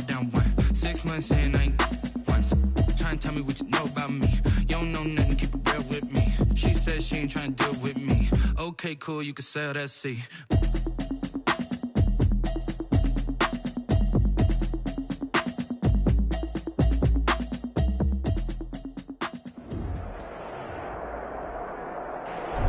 fall down one. 6 months in, I ain't once. Trying to tell me what you know about me. You don't know nothing, keep it real with me. She said she ain't trying to deal with me. Okay, cool, you can sail that sea.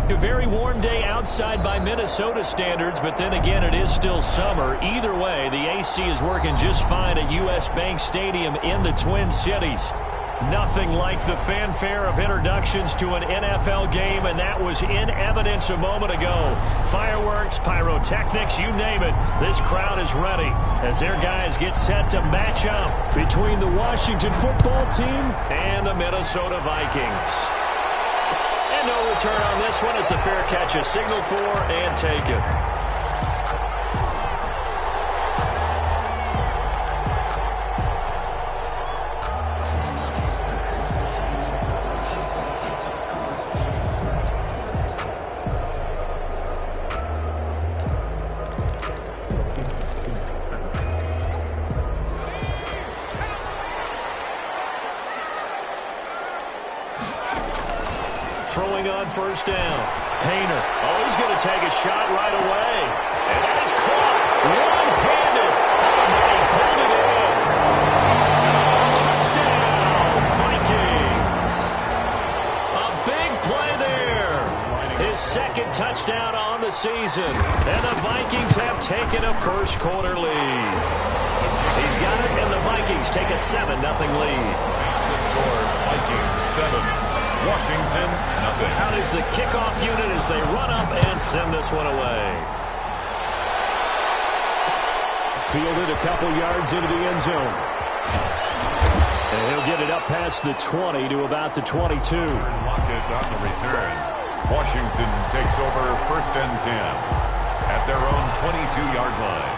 A very warm day outside by Minnesota standards, but then again, it is still summer. Either way, the AC is working just fine at U.S. Bank Stadium in the Twin Cities. Nothing like the fanfare of introductions to an NFL game, and that was in evidence a moment ago. Fireworks, pyrotechnics, you name it. This crowd is ready as their guys get set to match up between the Washington football team and the Minnesota Vikings. And no return on this one as the fair catch is signaled for and taken. Throwing on first down. Painter. Oh, he's going to take a shot right away. And that is caught. One-handed. And he pulled it in. Touchdown, Vikings. A big play there. His second touchdown on the season. And the Vikings have taken a first quarter lead. He's got it, and the Vikings take a 7-0 lead. That's the score. Vikings 7. Washington, nothing. Out is the kickoff unit as they run up and send this one away. Fielded a couple yards into the end zone. And he'll get it up past the 20 to about the 22. Lockett on the return. Washington takes over first and 10 at their own 22-yard line.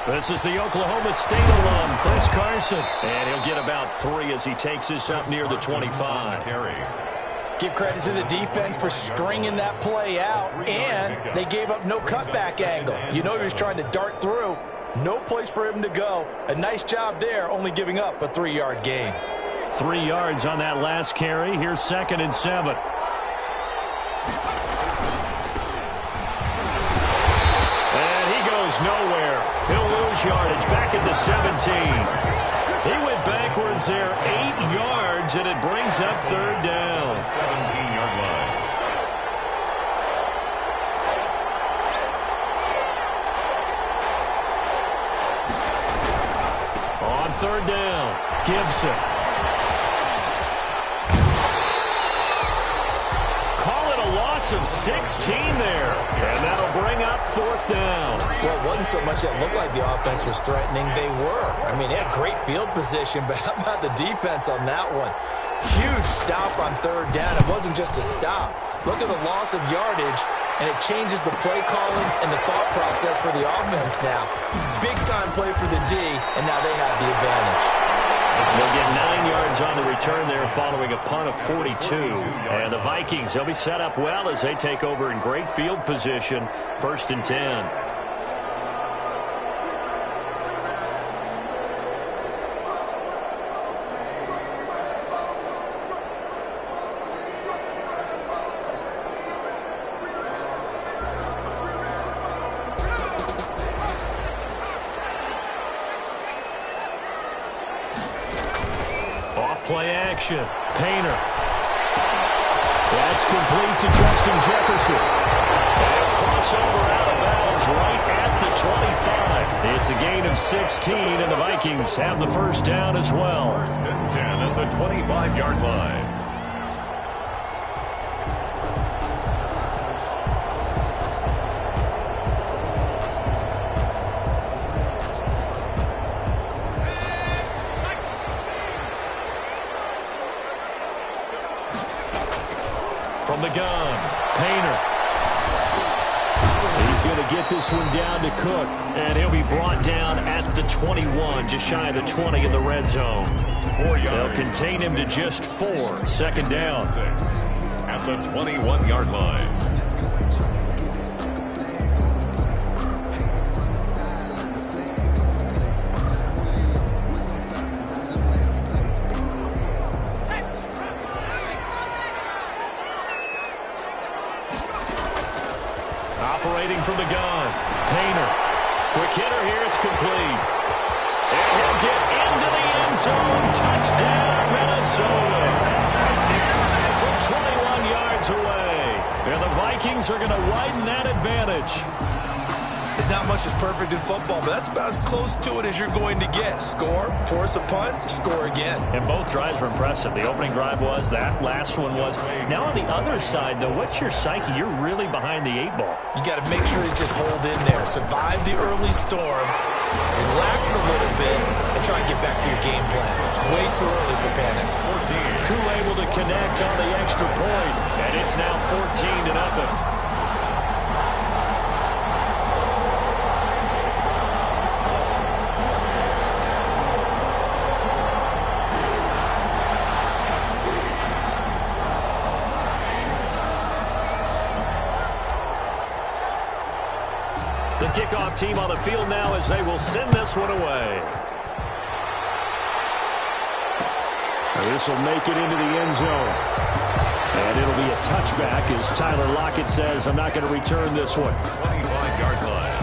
This is the Oklahoma State alum, Chris Carson. And he'll get about 3 as he takes this up near the 25. Give credit to the defense for stringing that play out, and they gave up no cutback angle. You know he was trying to dart through. No place for him to go. A nice job there, only giving up a 3-yard gain. 3 yards on that last carry. Here's 2nd and 7. And he goes nowhere. He'll lose yardage back at the 17. He went backwards there 8 yards, and it brings up 3rd down. 17-yard line. On 3rd down, Gibson. Call it a loss of 16 there, and that'll bring up 4th down. Well, it wasn't so much that looked like the offense was threatening. They were. I mean, they had great field position, but how about the defense on that one? Huge stop on 3rd down. It wasn't just a stop. Look at the loss of yardage, and it changes the play calling and the thought process for the offense now. Big-time play for the D, and now they have the advantage. They'll get 9 yards on the return there following a punt of 42. And the Vikings, they'll be set up well as they take over in great field position. 1st and 10. Play action. Painter. That's complete to Justin Jefferson. And crossover out of bounds right at the 25. It's a gain of 16, and the Vikings have the first down as well. 1st and 10 at the 25-yard line. From the gun, Painter. He's going to get this one down to Cook, and he'll be brought down at the 21, just shy of the 20 in the red zone. They'll contain him to just 4, second down. At the 21-yard line. Operating from the gun, Painter. Quick hitter here, it's complete. And he'll get into the end zone. Touchdown, Minnesota. From 21 yards away. And the Vikings are going to widen that advantage. There's not much that's perfect in football, but that's about as close to it as you're going to get. Score, force a punt, score again. And both drives were impressive. The opening drive was, that last one was. Now on the other side, though, what's your psyche? You're really behind the 8-ball. You got to make sure you just hold in there. Survive the early storm, relax a little bit, and try and get back to your game plan. It's way too early for panic. Crew able to connect on the extra point, and it's now 14-0. The kickoff team on the field now as they will send this one away. This will make it into the end zone. And it'll be a touchback as Tyler Lockett says, I'm not going to return this one. 25-yard line.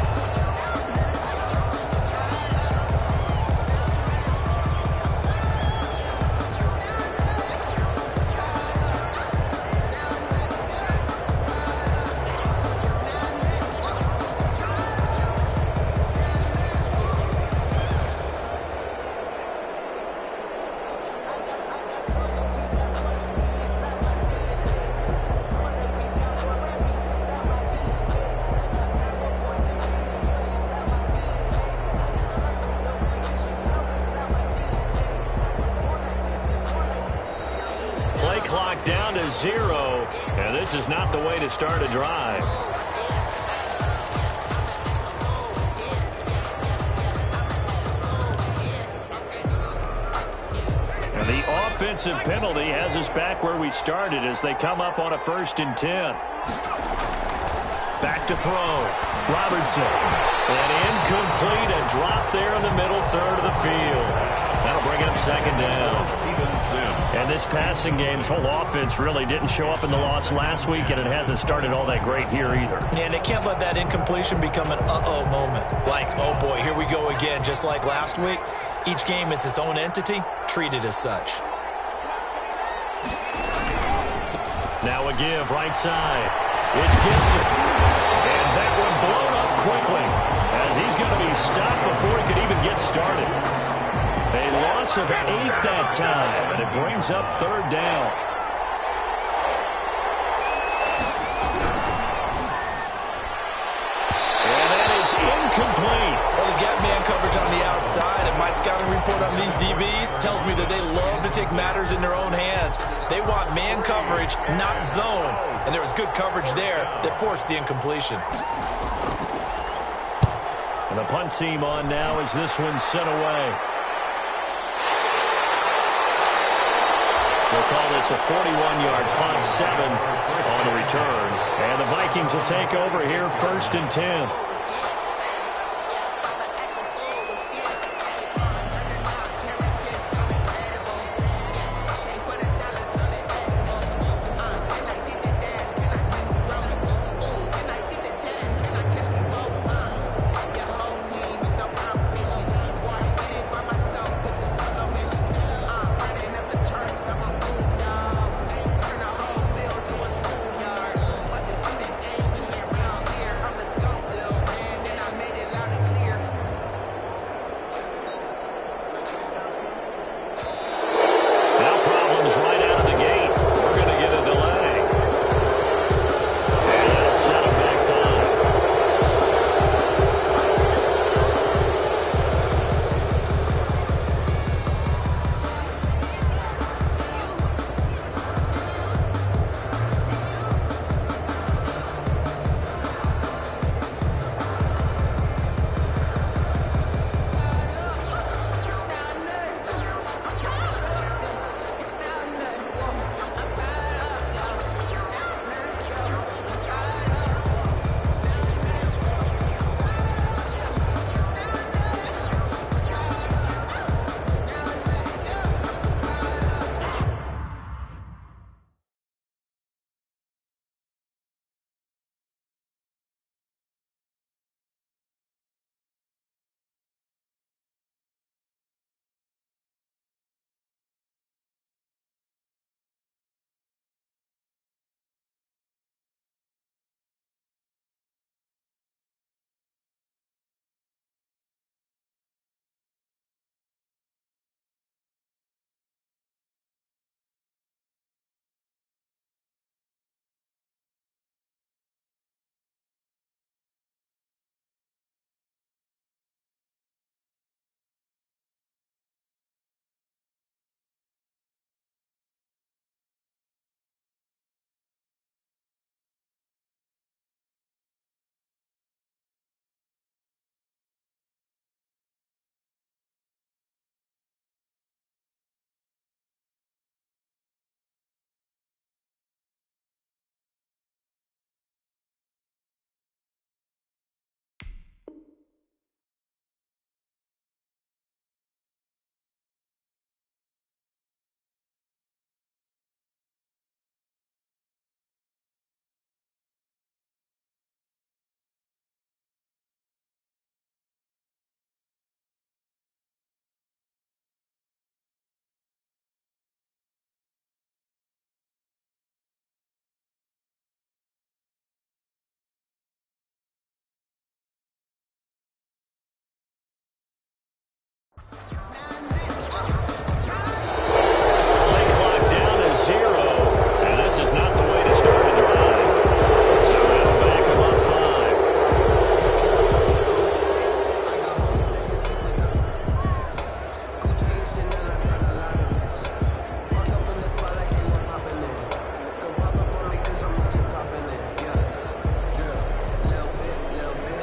Clock down to 0, and this is not the way to start a drive. And the offensive penalty has us back where we started as they come up on a 1st and 10. Back to throw. Robertson. And incomplete, a drop there in the middle third of the field. That'll bring up 2nd down. And this passing game's whole offense really didn't show up in the loss last week, and it hasn't started all that great here either. Yeah, and they can't let that incompletion become an uh-oh moment. Like, oh boy, here we go again, just like last week. Each game is its own entity, treated as such. Now a give, right side. It's Gibson. And that one blown up quickly as he's going to be stopped before he could even get started. A loss of 8 that time, and it brings up 3rd down. And that is incomplete. Well, they got man coverage on the outside, and my scouting report on these DBs tells me that they love to take matters in their own hands. They want man coverage, not zone. And there was good coverage there that forced the incompletion. And the punt team on now as this one's sent away. We'll call this a 41-yard punt, 7 on the return. And the Vikings will take over here 1st and 10.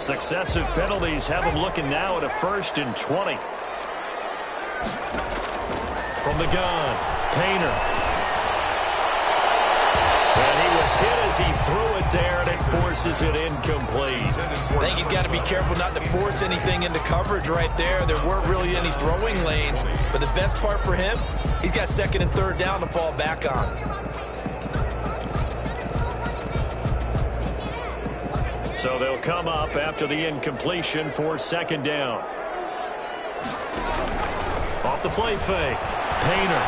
Successive penalties have them looking now at a 1st and 20. From the gun, Painter. And he was hit as he threw it there, and it forces it incomplete. I think he's got to be careful not to force anything into coverage right there. There weren't really any throwing lanes, but the best part for him, he's got 2nd and 3rd down to fall back on. So they'll come up after the incompletion for 2nd down. Off the play fake, Painter.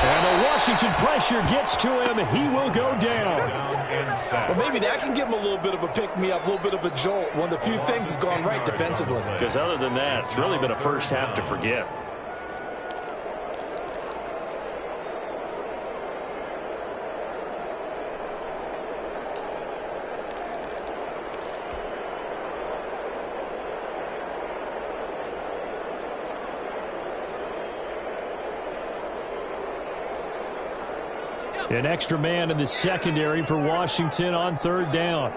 And the Washington pressure gets to him. He will go down. Well, maybe that can give him a little bit of a pick-me-up, a little bit of a jolt. One of the few things has gone right defensively. Because other than that, it's really been a first half to forget. An extra man in the secondary for Washington on 3rd down.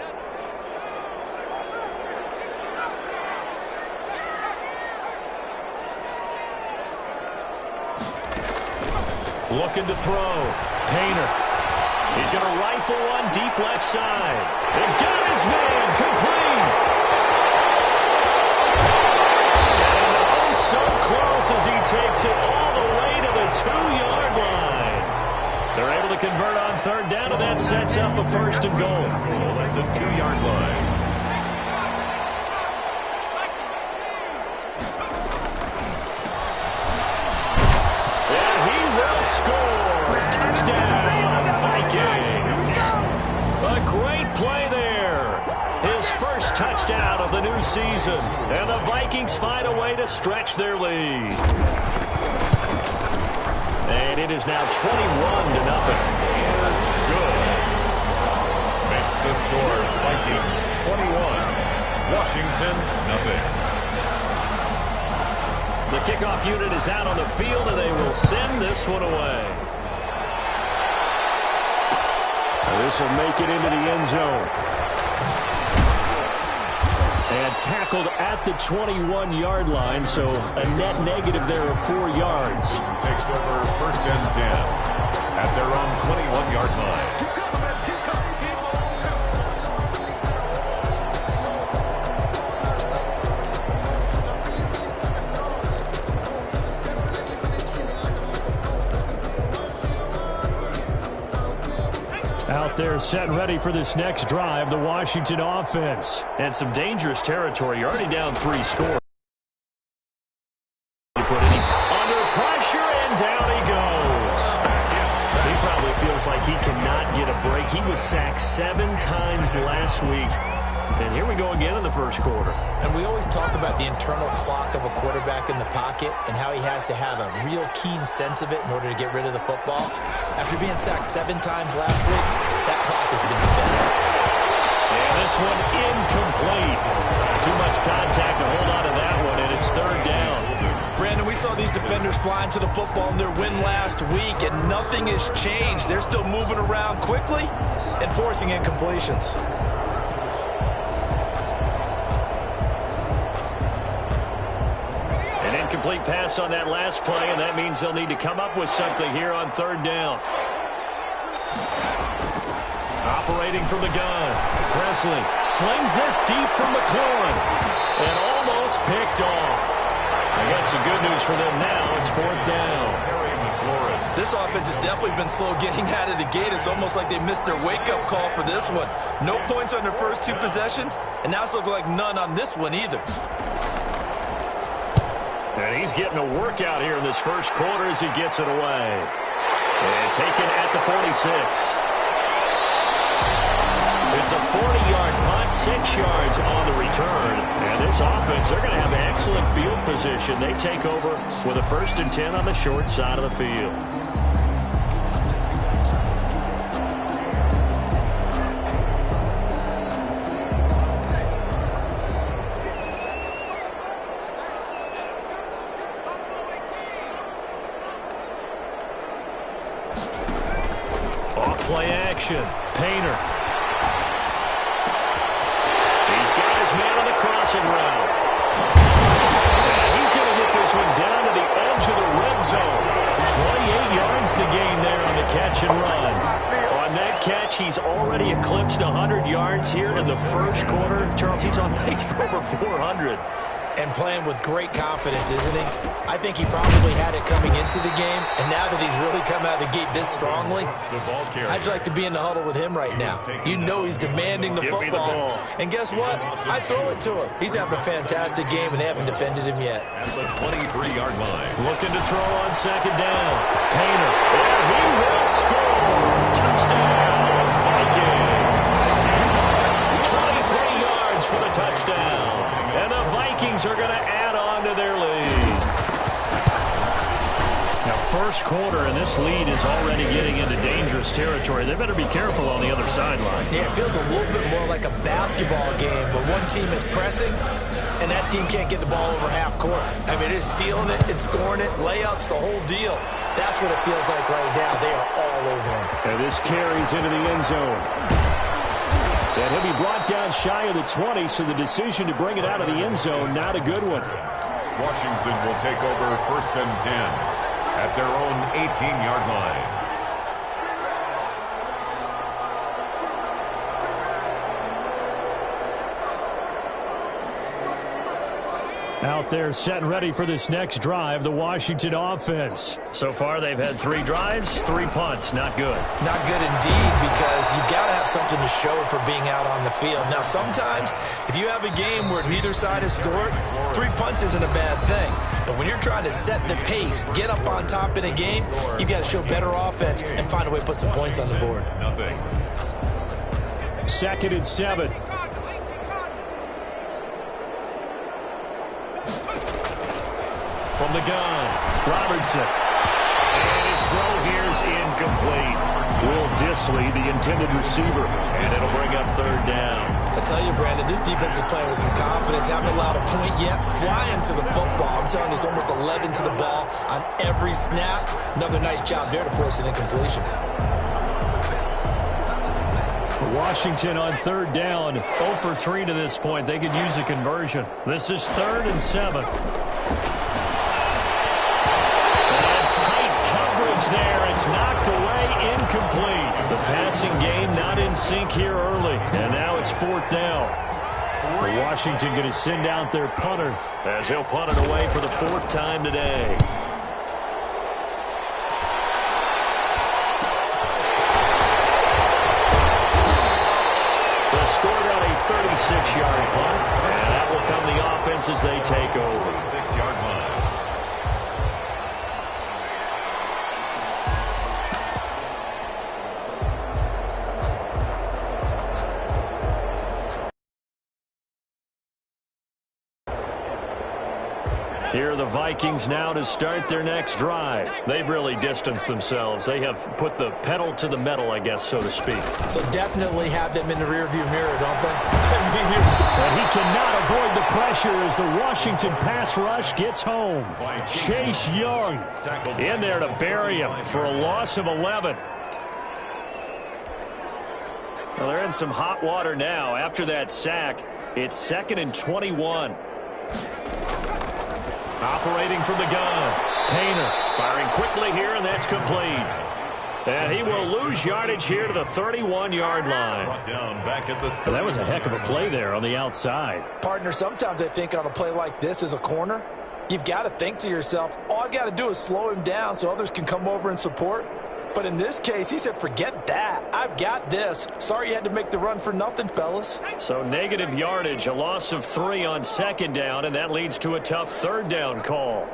Looking to throw. Painter. He's going to rifle one deep left side. And got his man complete. And oh, so close as he takes it all the way to the 2-yard line. They're able to convert on 3rd down, and that sets up a 1st and goal. At the 2-yard line. And he will score. Touchdown, Vikings. A great play there. His first touchdown of the new season. And the Vikings find a way to stretch their lead. And it is now 21-0. Good. Makes the score Vikings 21, Washington nothing. The kickoff unit is out on the field, and they will send this one away. This will make it into the end zone. And tackled at the 21-yard line, so a net negative there of 4 yards. Takes over 1st and 10 at their own 21-yard line. Out there set and ready for this next drive, the Washington offense. And some dangerous territory. You're already down 3 scores. You put it under pressure, and down he goes. He probably feels like he cannot get a break. He was sacked 7 times last week. And here we go again in the first quarter. And we always talk about the internal clock of a quarterback in the pocket and how he has to have a real keen sense of it in order to get rid of the football. After being sacked 7 times last week, that clock has been spinning. And this one incomplete. Too much contact to hold on to that one, and it's 3rd down. Brandon, we saw these defenders flying to the football in their win last week, and nothing has changed. They're still moving around quickly and forcing incompletions. Incomplete pass on that last play, and that means they'll need to come up with something here on 3rd down. Operating from the gun, Presley slings this deep from McLaurin and almost picked off. I guess the good news for them now, it's 4th down. This offense has definitely been slow getting out of the gate. It's almost like they missed their wake-up call for this one. No points on their first 2 possessions, and now it's looking like none on this one either. And he's getting a workout here in this first quarter as he gets it away. And taken at the 46. It's a 40-yard punt, 6 yards on the return. And this offense, they're going to have excellent field position. They take over with a 1st and 10 on the short side of the field. Off play action. Painter. He's got crossing route. And he's going to get this one down to the edge of the red zone. 28 yards the gain there on the catch and run. On that catch, he's already eclipsed 100 yards here in the first quarter. Charles, he's on pace for over 400. And playing with great confidence, isn't he? I think he probably had it coming into the game, and now that he's really come out of the gate this strongly, I'd like to be in the huddle with him right now. You know he's demanding the football. And guess what? I throw it to him. He's having a fantastic game, and they haven't defended him yet. At the 23-yard line. Looking to throw on second down. Painter. And he will score. Touchdown, Vikings. 23 yards for the touchdown. And the Vikings are going to add on to their lead. Now, first quarter, and this lead is already getting into dangerous territory. They better be careful on the other sideline. Yeah, it feels a little bit more like a basketball game where one team is pressing and that team can't get the ball over half court. I mean, it's stealing it, it's scoring it, layups, the whole deal. That's what it feels like right now. They are all over him. And this carries into the end zone. And he'll be brought down shy of the 20, so the decision to bring it out of the end zone, not a good one. Washington will take over first and 10 at their own 18-yard line. Out there set and ready for this next drive, the Washington offense. So far, they've had 3 drives, 3 punts. Not good. Not good indeed, because you've got to have something to show for being out on the field. Now, sometimes, if you have a game where neither side has scored, 3 punts isn't a bad thing. But when you're trying to set the pace, get up on top in a game, you've got to show better offense and find a way to put some points on the board. Nothing. 2nd and 7. From the gun, Robertson. And his throw here is incomplete. Will Disley, the intended receiver. And it'll bring up 3rd down. I tell you, Brandon, this defense is playing with some confidence. Haven't allowed a point yet. Flying to the football. I'm telling you, it's almost 11 to the ball on every snap. Another nice job there to force an incompletion. Washington on 3rd down. 0 for 3 to this point. They could use a conversion. This is 3rd and 7. There, it's knocked away, incomplete. The passing game not in sync here early, and now it's 4th down. Washington going to send out their punter as he'll punt it away for the 4th time today. They'll score out a 36-yard punt, and that will come the offense as they take over. 6-yard line. Here are the Vikings now to start their next drive. They've really distanced themselves. They have put the pedal to the metal, I guess, so to speak. So definitely have them in the rearview mirror, don't they? And he cannot avoid the pressure as the Washington pass rush gets home. Chase Young in there to bury him for a loss of 11. Well, they're in some hot water now. After that sack, it's 2nd and 21. Operating from the gun. Painter firing quickly here, and that's complete. And he will lose yardage here to the 31-yard line. That was a heck of a play there on the outside. Partner, sometimes I think on a play like this as a corner, you've got to think to yourself, all I got to do is slow him down so others can come over and support. But in this case, he said, forget that. I've got this. Sorry you had to make the run for nothing, fellas. So negative yardage, a loss of 3 on 2nd down, and that leads to a tough 3rd down call.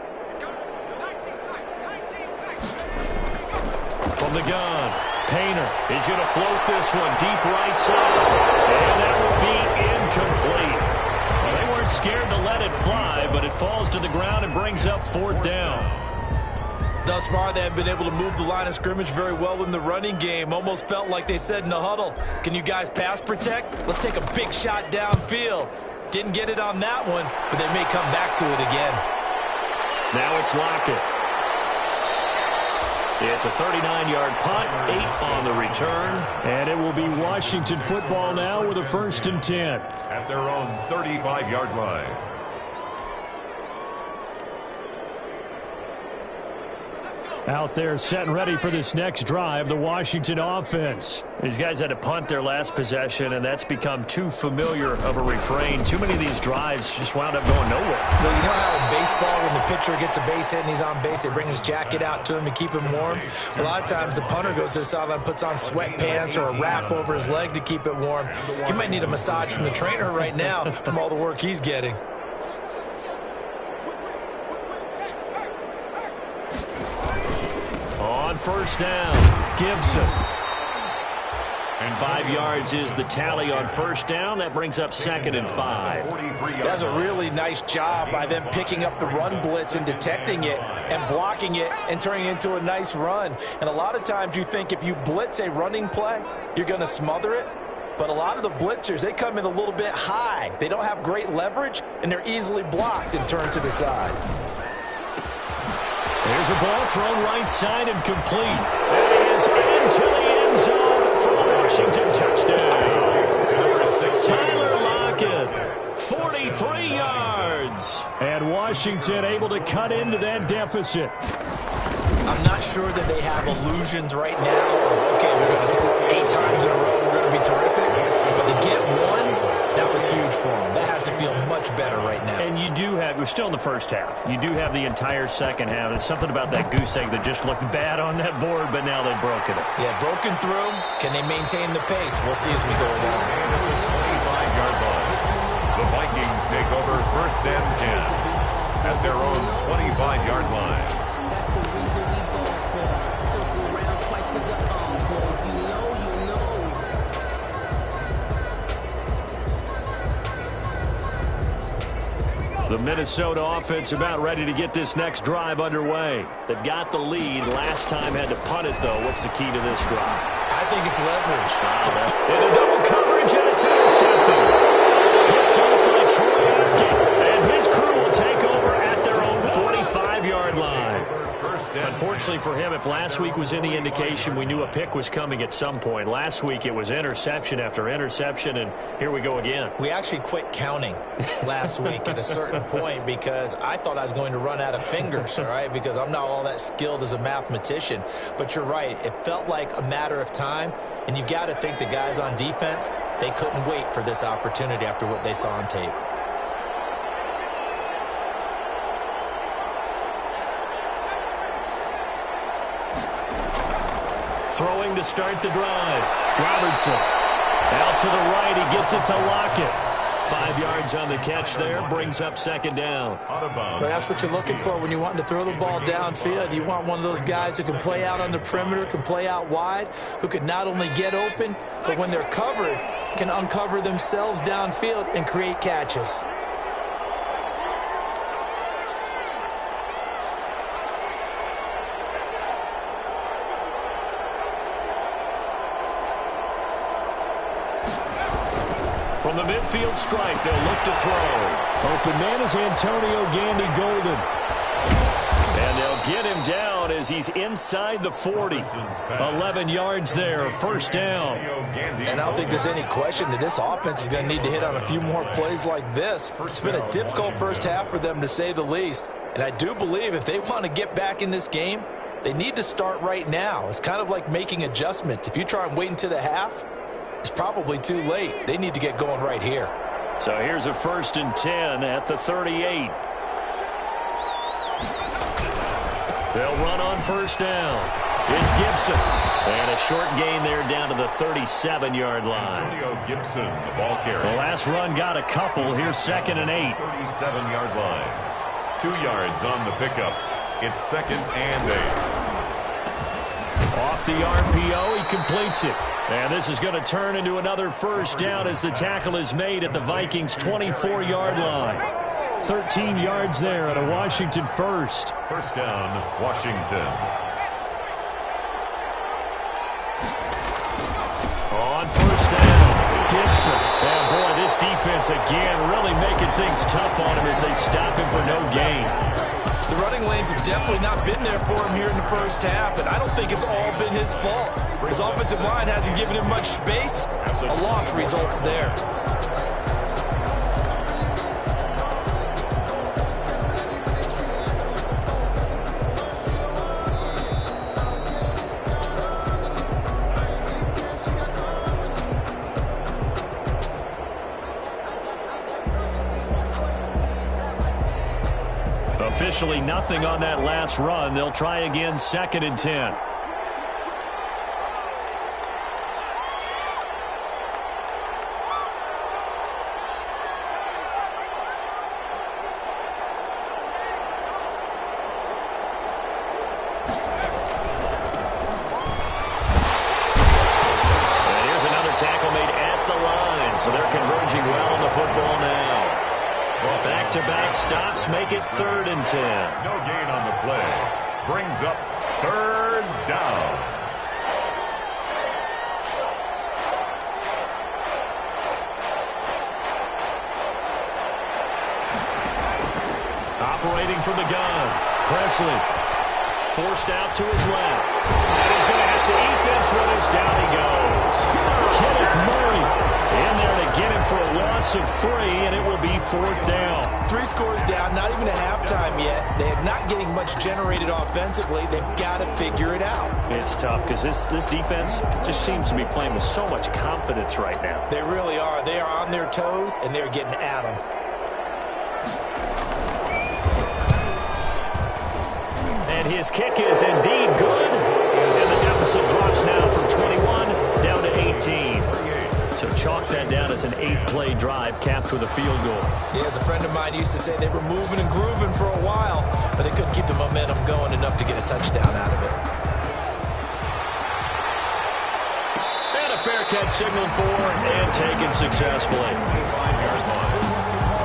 From the gun, Painter. He's going to float this one deep right side. And that will be incomplete. Well, they weren't scared to let it fly, but it falls to the ground and brings up 4th down. Thus far, they have been able to move the line of scrimmage very well in the running game. Almost felt like they said in the huddle, can you guys pass protect? Let's take a big shot downfield. Didn't get it on that one, but they may come back to it again. Now it's Lockett. It's a 39-yard punt, 8 on the return. And it will be Washington football now with a 1st and 10. At their own 35-yard line. Out there set and ready for this next drive, the Washington offense. These guys had to punt their last possession, and that's become too familiar of a refrain. Too many of these drives just wound up going nowhere. Well, you know how in baseball, when the pitcher gets a base hit and he's on base, they bring his jacket out to him to keep him warm? A lot of times the punter goes to the sideline, puts on sweatpants or a wrap over his leg to keep it warm. He might need a massage from the trainer right now from all the work he's getting. On 1st down, Gibson. And 5 yards is the tally on 1st down. That brings up 2nd and 5. That's a really nice job by them picking up the run blitz and detecting it and blocking it and turning it into a nice run. And a lot of times you think if you blitz a running play, you're going to smother it. But a lot of the blitzers, they come in a little bit high. They don't have great leverage, and they're easily blocked and turned to the side. There's a ball thrown right side and complete. It is into the end zone for a Washington touchdown. Tyler Lockett, 43 yards. And Washington able to cut into that deficit. I'm not sure that they have illusions right now of, okay, we're going to score 8 times in a row, we're going to be terrific. But to get one, that was huge for them. That has to feel much better right now. And you do have, we're still in the first half. You do have the entire second half. There's something about that goose egg that just looked bad on that board, but now they've broken it. Yeah, broken through. Can they maintain the pace? We'll see as we go along. 25-yard line. The Vikings take over 1st and 10 at their own 25-yard line. That's the reason we ball for. Circle around twice for the encore. If you know, you know. The Minnesota offense about ready to get this next drive underway. They've got the lead. Last time had to punt it, though. What's the key to this drive? I think it's leverage. Into double coverage, and it's intercepted. Picked up by Troy Apke. And his crew will take over at their own 45-yard line. Unfortunately for him, if last week was any indication, we knew a pick was coming at some point. Last week it was interception after interception, and here we go again. We actually quit counting last week at a certain point because I thought I was going to run out of fingers, all right, because I'm not all that skilled as a mathematician. But you're right. It felt like a matter of time, and you got to think the guys on defense, they couldn't wait for this opportunity after what they saw on tape. Throwing to start the drive. Robertson. Out to the right. He gets it to Lockett. 5 yards on the catch there. Brings up 2nd down. But that's what you're looking for when you're wanting to throw the ball downfield. You want one of those guys who can play out on the perimeter, can play out wide, who can not only get open, but when they're covered, can uncover themselves downfield and create catches. From the midfield stripe, they'll look to throw. Open man is Antonio Gandy Golden. And they'll get him down as he's inside the 40. 11 yards there, 1st down. And I don't think there's any question that this offense is going to need to hit on a few more plays like this. It's been a difficult first half for them, to say the least. And I do believe if they want to get back in this game, they need to start right now. It's kind of like making adjustments. If you try and wait until the half, it's probably too late. They need to get going right here. So here's a 1st and 10 at the 38. They'll run on 1st down. It's Gibson. And a short gain there down to the 37-yard line. Antonio Gibson, the ball carrier. The last run got a couple. Here's 2nd and 8. 37-yard line. 2 yards on the pickup. It's 2nd and 8. Off the RPO, he completes it. And this is going to turn into another 1st down as the tackle is made at the Vikings' 24-yard line. 13 yards there at a Washington 1st. 1st down, Washington. On 1st down, Gibson. And boy, this defense again really making things tough on him as they stop him for no gain. The running lanes have definitely not been there for him here in the first half, and I don't think it's all been his fault. His offensive line hasn't given him much space. A loss results there. Officially nothing on that last run. They'll try again, 2nd and 10. And here's another tackle made at the line, so they're converging well on the football now. Back-to-back stops make it 3rd and 10. No gain on the play. Brings up 3rd down. Operating from the gun. Presley forced out to his left. And he's going to have to eat this one as down he goes. Kenneth Murray in there to get him for a loss of 3, and it will be 4th down. 3 scores down, not even a halftime yet. They're not getting much generated offensively. They've got to figure it out. It's tough because this defense just seems to be playing with so much confidence right now. They really are. They are on their toes, and they're getting at them. And his kick is indeed good. And the deficit drops now from 21 down to 18. So chalk that down as an 8-play drive capped with a field goal. Yeah, as a friend of mine used to say, they were moving and grooving for a while, but they couldn't keep the momentum going enough to get a touchdown out of it. And a fair catch signaled for and taken successfully.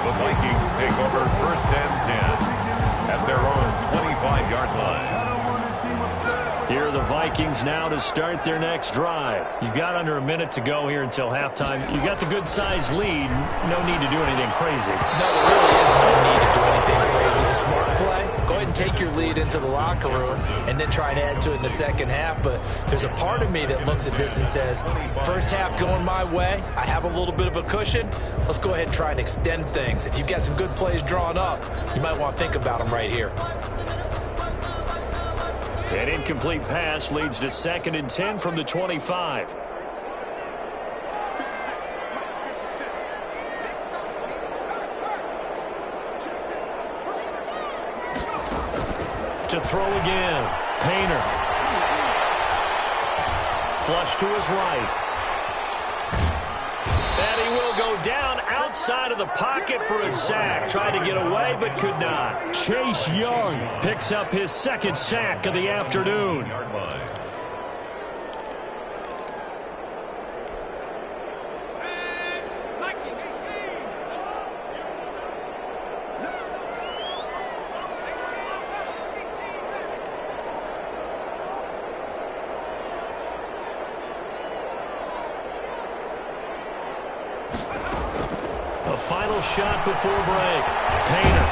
The Vikings take over 1st and 10 at their own 25-yard line. Here are the Vikings now to start their next drive. You've got under a minute to go here until halftime. You got the good-sized lead. No need to do anything crazy. No, there really is no need to do anything crazy. The smart play, go ahead and take your lead into the locker room and then try and add to it in the second half. But there's a part of me that looks at this and says, first half going my way, I have a little bit of a cushion. Let's go ahead and try and extend things. If you've got some good plays drawn up, you might want to think about them right here. An incomplete pass leads to 2nd and 10 from the 25. To throw again. Painter. Flush to his right. And he will go down outside of the pocket for a sack. Tried to get away, but could not. Chase Young picks up his 2nd sack of the afternoon. A final shot before break. Painter.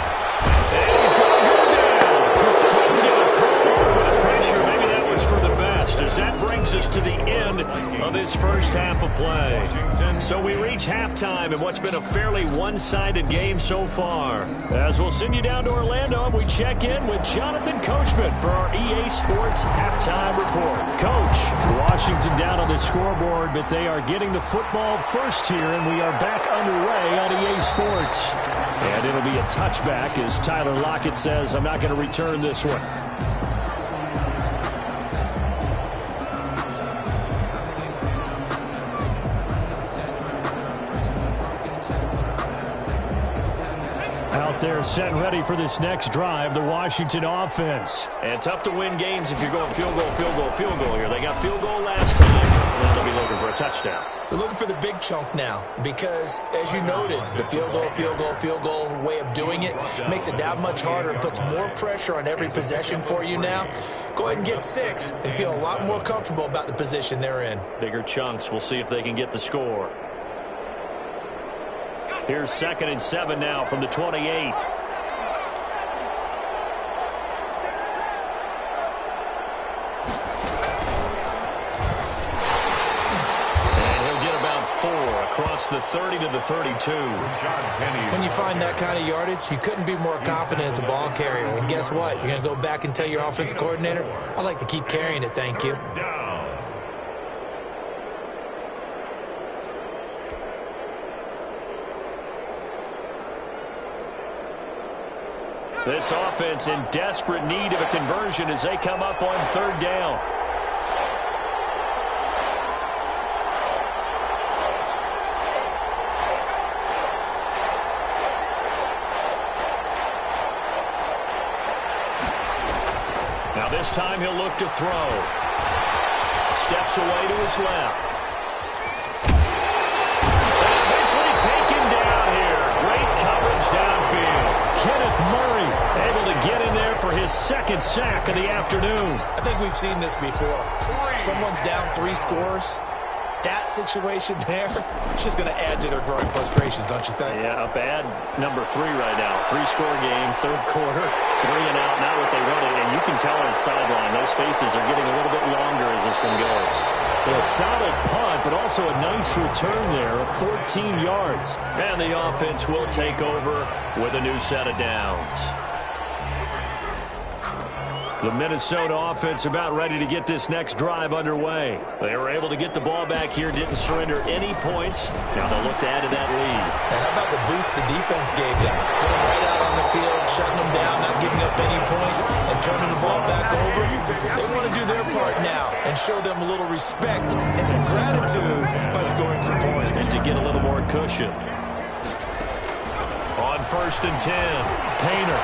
And he's going to go down. Couldn't get a throw off with the pressure. Maybe that was for the best, as that brings us to the end of this first half of play. So we reach halftime in what's been a fairly one-sided game so far. As we'll send you down to Orlando, and we check in with Jonathan Coachman for our EA Sports Halftime Report. Coach, Washington down on the scoreboard, but they are getting the football first here, and we are back underway on EA Sports. And it'll be a touchback, as Tyler Lockett says, I'm not going to return this one. They're set and ready for this next drive, the Washington offense. And tough to win games if you're going field goal, field goal, field goal here. They got field goal last time. Now they'll be looking for a touchdown. They're looking for the big chunk now because, as you noted, the field goal way of doing it makes it that much harder and puts more pressure on every possession for you now. Go ahead and get 6 and feel a lot more comfortable about the position they're in. Bigger chunks. We'll see if they can get the score. Here's 2nd and 7 now from the 28. the 30 to the 32. When you find that kind of yardage, you couldn't be more confident as a ball carrier. And guess what? You're going to go back and tell your offensive coordinator, I'd like to keep carrying it, thank you. This offense in desperate need of a conversion as they come up on third down. Now this time he'll look to throw. Steps away to his left. Eventually taken down here. Great coverage downfield. Kenneth Murray able to get in there for his second sack of the afternoon. I think we've seen this before. Someone's down 3 scores. That situation there, it's just going to add to their growing frustrations, don't you think? Yeah, a bad number 3 right now. 3-score game, third quarter, 3 and out, not what they wanted. And you can tell on the sideline, those faces are getting a little bit longer as this one goes. A solid punt, but also a nice return there of 14 yards. And the offense will take over with a new set of downs. The Minnesota offense about ready to get this next drive underway. They were able to get the ball back here, didn't surrender any points. Now they'll look to add to that lead. Now how about the boost the defense gave them? Getting right out on the field, shutting them down, not giving up any points, and turning the ball back over. They want to do their part now and show them a little respect and some gratitude by scoring some points. And to get a little more cushion. On 1st and 10, Painter.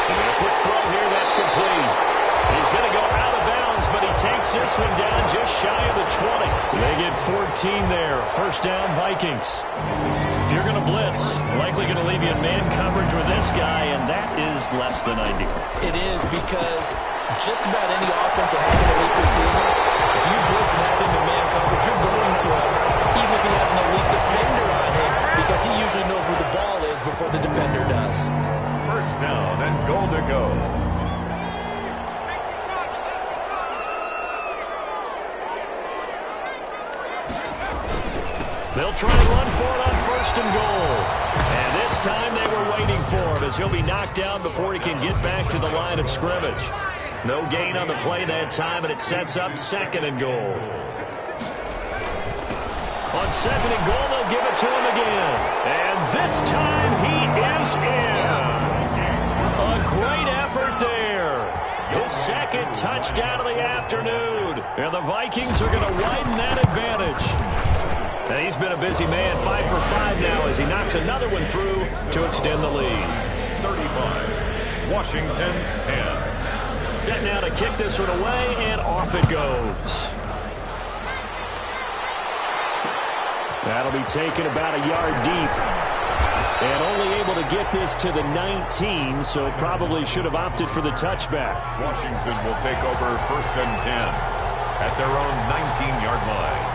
And a quick throw here, that's complete. He's going to go out of bounds, but he takes this one down just shy of the 20. They get 14 there. First down, Vikings. If you're going to blitz, likely going to leave you in man coverage with this guy, and that is less than ideal. It is, because just about any offense that has an elite receiver, if you blitz and have him in man coverage, you're going to him, even if he has an elite defender on him, because he usually knows where the ball is before the defender does. First down and goal to go. They'll try to run for it on 1st and goal. And this time they were waiting for him as he'll be knocked down before he can get back to the line of scrimmage. No gain on the play that time, and it sets up 2nd and goal. On 2nd and goal, they'll give it to him again. And this time he is in. A great effort there. His 2nd touchdown of the afternoon. And the Vikings are going to widen that advantage. And he's been a busy man, 5 for 5 now as he knocks another one through to extend the lead. 35, Washington 10. Set now to kick this one away, and off it goes. That'll be taken about a yard deep. And only able to get this to the 19, so probably should have opted for the touchback. Washington will take over 1st and 10 at their own 19-yard line.